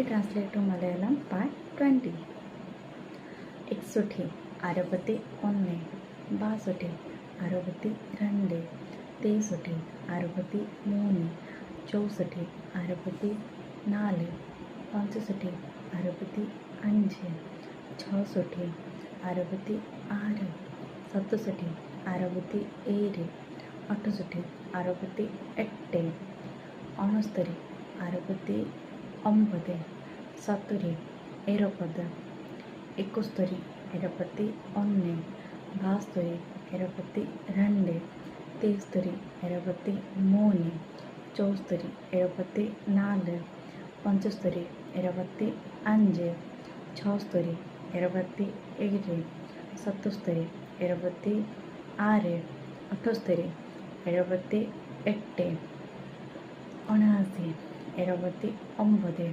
Kindly translate to Malayalam part 20. Iksuthi, 61, Basuthi, 62, Tesuthi, 63, Chousuthi, 64, Panchusuthi, 65, Chousuthi, 66, Sattusuthi, 67, Attusuthi, 68, Onusturi, 69, Satturi, 70, Ekkusturi, 71, Basturi, 72, Teesturi, 73, Chousturi, 74, Panchusturi, 25, Chousturi, 27, Sattusturi, 26, Attusturi, 28, 79, 89.